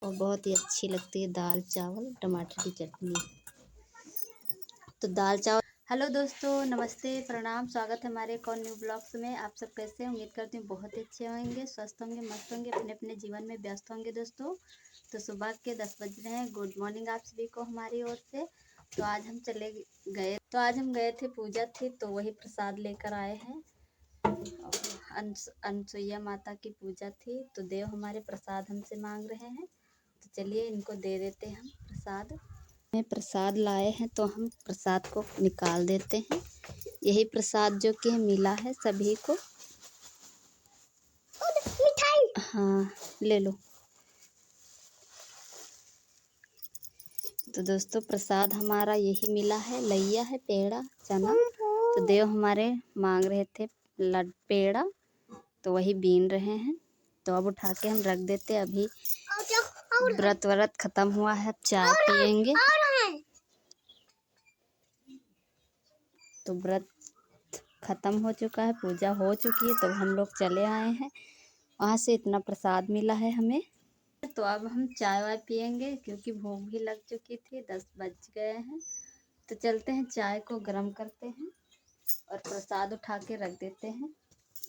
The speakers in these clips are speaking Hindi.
और बहुत ही अच्छी लगती है दाल चावल टमाटर की चटनी। तो दाल चावल। हेलो दोस्तों, नमस्ते, प्रणाम, स्वागत है हमारे एक और न्यू ब्लॉग्स में। आप सब कैसे हैं? उम्मीद करती हूँ बहुत ही अच्छे होंगे, स्वस्थ होंगे, मस्त होंगे, अपने अपने जीवन में व्यस्त होंगे दोस्तों। तो सुबह के 10 बज रहे हैं। गुड मॉर्निंग आप सभी को हमारी ओर से। तो आज हम गए थे, पूजा थी तो वही प्रसाद लेकर आए हैं। अनसुईया माता की पूजा थी तो देव हमारे प्रसाद हमसे मांग रहे हैं, तो चलिए इनको दे देते हैं हम प्रसाद। में प्रसाद लाए हैं तो हम प्रसाद को निकाल देते हैं। यही प्रसाद जो कि मिला है सभी को। मिठाई, हाँ ले लो। तो दोस्तों प्रसाद हमारा यही मिला है, लैया है, पेड़ा, चना। तो देव हमारे मांग रहे थे पेड़ा, तो वही बीन रहे हैं। तो अब उठा के हम रख देते। अभी व्रत खत्म हुआ है, चाय पियेंगे। तो व्रत खत्म हो चुका है, पूजा हो चुकी है, तो हम लोग चले आए हैं वहाँ से। इतना प्रसाद मिला है हमें। तो अब हम चाय वाय पियेंगे क्योंकि भूख भी लग चुकी थी, 10 बज गए हैं। तो चलते हैं, चाय को गर्म करते हैं और प्रसाद उठा के रख देते हैं।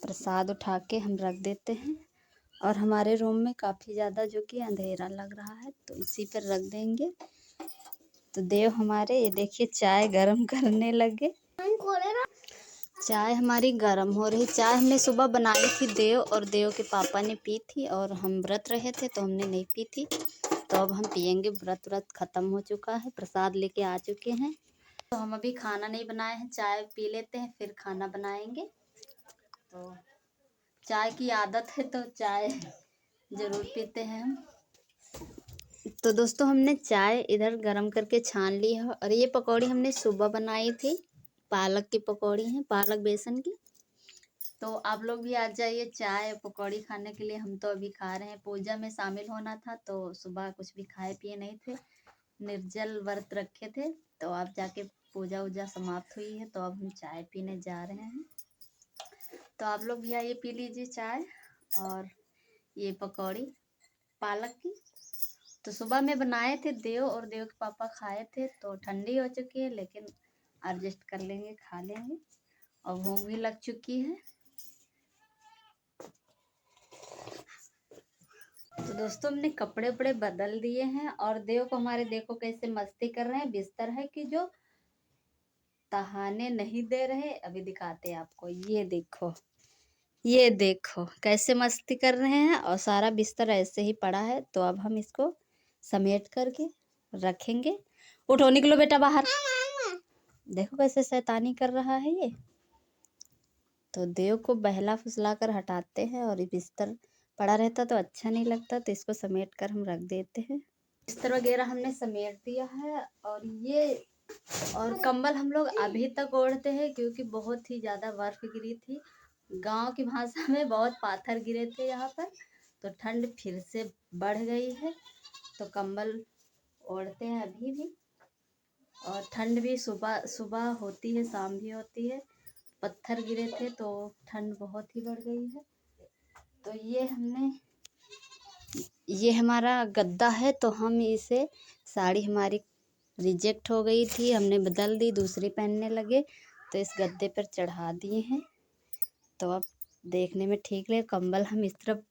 प्रसाद उठा के हम रख देते हैं। और हमारे रूम में काफ़ी ज़्यादा जो कि अंधेरा लग रहा है, तो इसी पर रख देंगे। तो देव हमारे ये देखिए चाय गर्म करने लगे। चाय हमारी गर्म हो रही। चाय हमने सुबह बनाई थी, देव और देव के पापा ने पी थी, और हम व्रत रहे थे तो हमने नहीं पी थी। तो अब हम पियेंगे। व्रत खत्म हो चुका है, प्रसाद लेके आ चुके हैं। तो हम अभी खाना नहीं बनाए हैं, चाय पी लेते हैं फिर खाना बनाएंगे। तो चाय की आदत है तो चाय ज़रूर पीते हैं हम। तो दोस्तों हमने चाय इधर गरम करके छान ली है। और ये पकौड़ी हमने सुबह बनाई थी, पालक की पकौड़ी है, पालक बेसन की। तो आप लोग भी आ जाइए चाय पकौड़ी खाने के लिए। हम तो अभी खा रहे हैं, पूजा में शामिल होना था तो सुबह कुछ भी खाए पिए नहीं थे, निर्जल व्रत रखे थे। तो अब जाके पूजा वूजा समाप्त हुई है, तो अब हम चाय पीने जा रहे हैं। तो आप लोग भी आइए, पी लीजिए चाय। और ये पकौड़ी पालक की तो सुबह में बनाए थे, देव और देव के पापा खाए थे। तो ठंडी हो चुकी है लेकिन एडजस्ट कर लेंगे, खा लेंगे। और भूख भी लग चुकी है। तो दोस्तों हमने कपड़े उपड़े बदल दिए हैं और देव को हमारे देखो कैसे मस्ती कर रहे हैं। बिस्तर है कि जो तहाने नहीं दे रहे। अभी दिखाते हैं आपको, ये देखो कैसे मस्ती कर रहे हैं। और सारा बिस्तर ऐसे ही पड़ा है। तो अब हम इसको समेट करके रखेंगे। उठो, निकलो बेटा बाहर। देखो कैसे शैतानी कर रहा है ये। तो देव को बहला फुसला कर हटाते हैं। और ये बिस्तर पड़ा रहता तो अच्छा नहीं लगता, तो इसको समेट कर हम रख देते हैं। बिस्तर वगैरह हमने समेट दिया है। और कंबल हम लोग अभी तक ओढ़ते हैं क्योंकि बहुत ही ज़्यादा बर्फ गिरी थी। गांव की भाषा में बहुत पाथर गिरे थे यहाँ पर। तो ठंड फिर से बढ़ गई है, तो कंबल ओढ़ते हैं अभी भी। और ठंड भी सुबह सुबह होती है, शाम भी होती है। पत्थर गिरे थे तो ठंड बहुत ही बढ़ गई है। तो ये हमारा गद्दा है। तो हम इसे, साड़ी हमारी रिजेक्ट हो गई थी, हमने बदल दी, दूसरी पहनने लगे, तो इस गद्दे पर चढ़ा दिए हैं। तो अब देखने में ठीक लगे। कंबल हम इस तरफ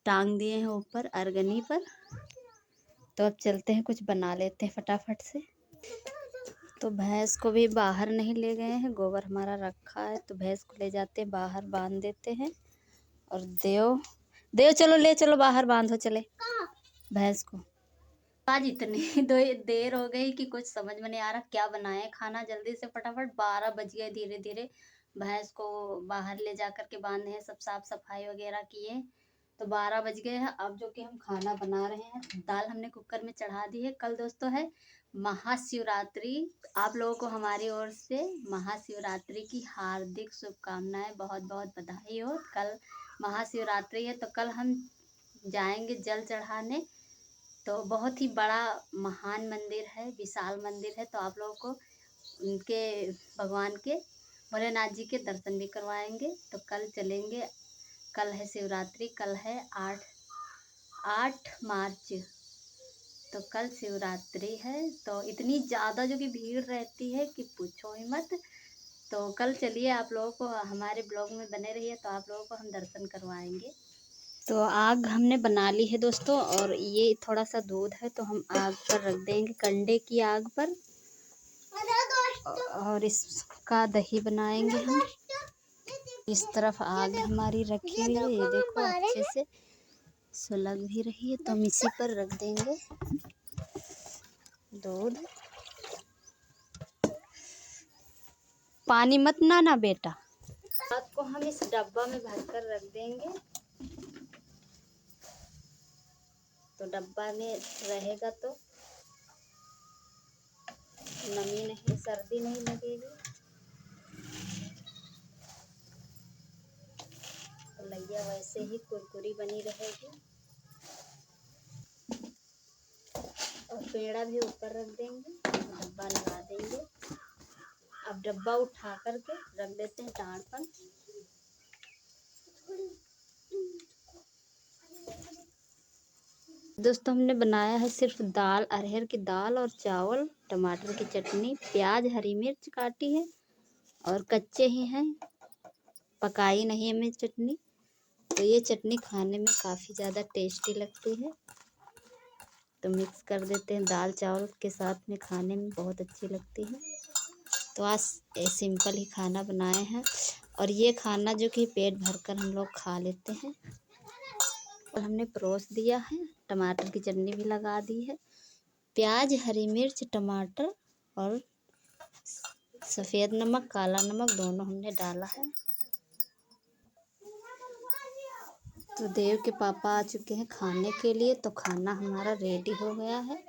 टांग दिए हैं ऊपर अरगनी पर। तो अब चलते हैं, कुछ बना लेते हैं फटाफट से। तो भैंस को भी बाहर नहीं ले गए हैं, गोबर हमारा रखा है, तो भैंस को ले जाते हैं बाहर, बांध देते हैं। और देव चलो, ले चलो बाहर, बांधो चले भैंस को। आज इतनी देर हो गई कि कुछ समझ में नहीं आ रहा क्या बनाए खाना। जल्दी से फटाफट 12 बज गए। धीरे धीरे भैंस को बाहर ले जा कर के बांधे हैं, सब साफ सफाई वगैरह किए। तो 12 बज गए हैं। अब जो कि हम खाना बना रहे हैं, दाल हमने कुकर में चढ़ा दी है। कल दोस्तों है महाशिवरात्रि। आप लोगों को हमारी ओर से महाशिवरात्रि की हार्दिक शुभकामनाएं, बहुत बहुत बधाई हो। कल महाशिवरात्रि है, तो कल हम जाएंगे जल चढ़ाने। तो बहुत ही बड़ा महान मंदिर है, विशाल मंदिर है। तो आप लोगों को उनके, भगवान के, भोलेनाथ जी के दर्शन भी करवाएंगे। तो कल चलेंगे। कल है शिवरात्रि, कल है 8 मार्च। तो कल शिवरात्रि है, तो इतनी ज़्यादा जो कि भीड़ रहती है कि पूछो ही मत। तो कल चलिए आप लोगों को हमारे ब्लॉग में बने रहिए, तो आप लोगों को हम दर्शन करवाएंगे। तो आग हमने बना ली है दोस्तों, और ये थोड़ा सा दूध है तो हम आग पर रख देंगे, कंडे की आग पर। और इसका दही बनाएंगे हम। इस तरफ आग हमारी रखी हुई है, ये देखो अच्छे से सुलग भी रही है, तो हम इसी पर रख देंगे दूध। पानी मत ना बेटा। रात को हम इस डब्बा में भरकर रख देंगे, तो डब्बा में रहेगा तो नमी नहीं, सर्दी नहीं लगेगी। तो लैया वैसे ही कुरकुरी बनी रहेगी। और पेड़ा भी ऊपर रख देंगे, डब्बा लगा देंगे। अब डब्बा उठा करके रख देते हैं टाड़ पर। दोस्तों हमने बनाया है सिर्फ दाल, अरहर की दाल और चावल, टमाटर की चटनी, प्याज, हरी मिर्च काटी है और कच्चे ही हैं, पकाई नहीं है मैं चटनी। तो ये चटनी खाने में काफ़ी ज़्यादा टेस्टी लगती है, तो मिक्स कर देते हैं दाल चावल के साथ में, खाने में बहुत अच्छी लगती है। तो आज सिंपल ही खाना बनाए हैं, और ये खाना जो कि पेट भरकर हम लोग खा लेते हैं। और हमने परोस दिया है, टमाटर की चटनी भी लगा दी है, प्याज, हरी मिर्च, टमाटर और सफ़ेद नमक, काला नमक दोनों हमने डाला है। तो देव के पापा आ चुके हैं खाने के लिए, तो खाना हमारा रेडी हो गया है।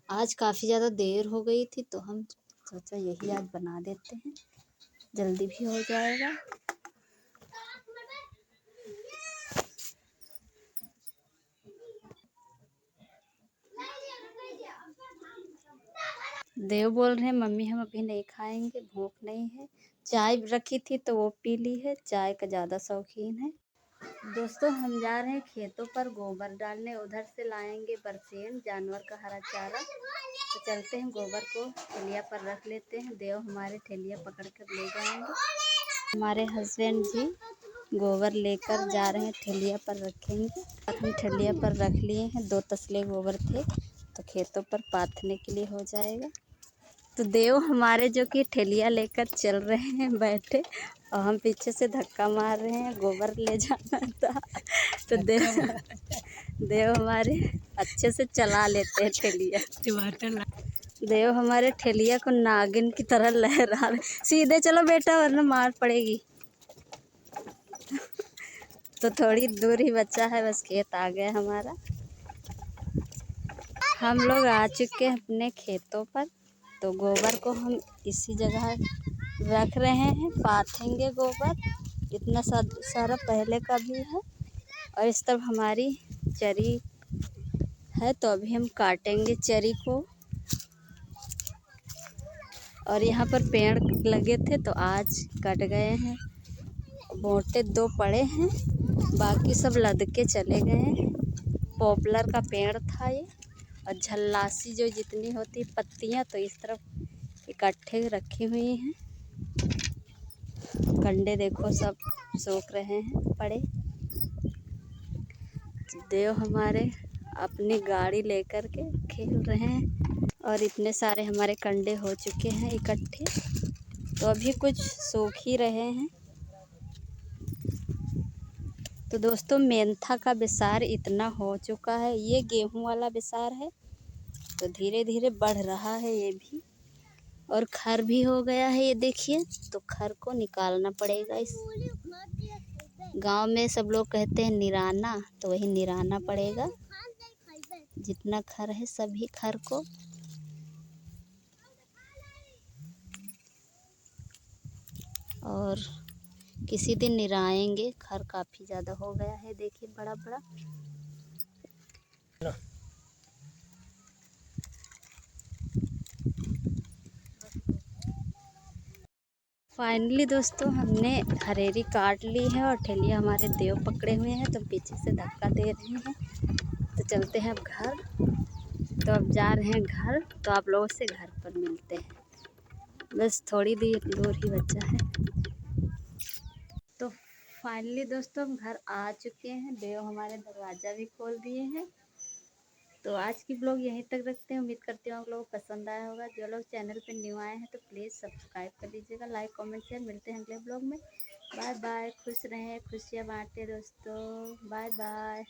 आज काफ़ी ज़्यादा देर हो गई थी, तो हम सोचा यही आज बना देते हैं, जल्दी भी हो जाएगा। देव बोल रहे हैं मम्मी हम अभी नहीं खाएंगे, भूख नहीं है। चाय रखी थी तो वो पी ली है, चाय का ज़्यादा शौकीन है। दोस्तों हम जा रहे हैं खेतों पर गोबर डालने, उधर से लाएंगे बरसेन, जानवर का हरा चारा। तो चलते हैं, गोबर को ठेलिया पर रख लेते हैं, देव हमारे ठेलिया पकड़ कर ले जाएंगे। हमारे हस्बैंड जी गोबर लेकर जा रहे हैं, ठेलिया पर रखेंगे। हम ठेलिया पर रख लिए हैं, 2 तसले गोबर थे, तो खेतों पर पाथने के लिए हो जाएगा। तो देव हमारे जो कि ठेलिया लेकर चल रहे हैं बैठे, और हम पीछे से धक्का मार रहे हैं, गोबर ले जाना था। तो देव हमारे अच्छे से चला लेते हैं ठेलिया। देव हमारे ठेलिया को नागिन की तरह लहरा रहे। सीधे चलो बेटा वरना मार पड़ेगी। तो थोड़ी दूर ही बचा है, बस खेत आ गया हमारा। हम लोग आ चुके हैं अपने खेतों पर, तो गोबर को हम इसी जगह रख रहे हैं, पाथेंगे गोबर। इतना सारा पहले का भी है, और इस तरफ हमारी चरी है, तो अभी हम काटेंगे चरी को। और यहाँ पर पेड़ लगे थे तो आज कट गए हैं, मोटे 2 पड़े हैं, बाकी सब लद के चले गए हैं। पॉपुलर का पेड़ था ये, और झल्लासी जो जितनी होती पत्तियाँ तो इस तरफ इकट्ठे रखी हुई हैं। कंडे देखो सब सूख रहे हैं पड़े। देव हमारे अपनी गाड़ी लेकर के खेल रहे हैं, और इतने सारे हमारे कंडे हो चुके हैं इकट्ठे, तो अभी कुछ सूख ही रहे हैं। तो दोस्तों मेंथा का विसार इतना हो चुका है, ये गेहूं वाला विसार है, तो धीरे धीरे बढ़ रहा है ये भी, और खर भी हो गया है, ये देखिए। तो खर को निकालना पड़ेगा। इस गांव में सब लोग कहते हैं निराना, तो वही निराना पड़ेगा, जितना खर है सभी खर को। और किसी दिन निराएंगे, खर काफ़ी ज़्यादा हो गया है, देखिए बड़ा बड़ा। फाइनली दोस्तों हमने हरेरी काट ली है, और ठेलिया हमारे देव पकड़े हुए हैं, तो पीछे से धक्का दे रहे हैं। तो चलते हैं अब घर। तो अब जा रहे हैं घर, तो आप लोगों से घर पर मिलते हैं, बस थोड़ी देर दूर ही बचा है। तो फाइनली दोस्तों हम घर आ चुके हैं, देव हमारे दरवाज़ा भी खोल दिए हैं। तो आज की ब्लॉग यहीं तक रखते हैं। उम्मीद करती हूँ आप लोगों को पसंद आया होगा। जो लोग चैनल पे न्यू आए हैं तो प्लीज़ सब्सक्राइब कर लीजिएगा, लाइक कमेंट शेयर। मिलते हैं अगले ब्लॉग में। बाय बाय, खुश रहें, खुशियाँ बांटें दोस्तों। Bye bye.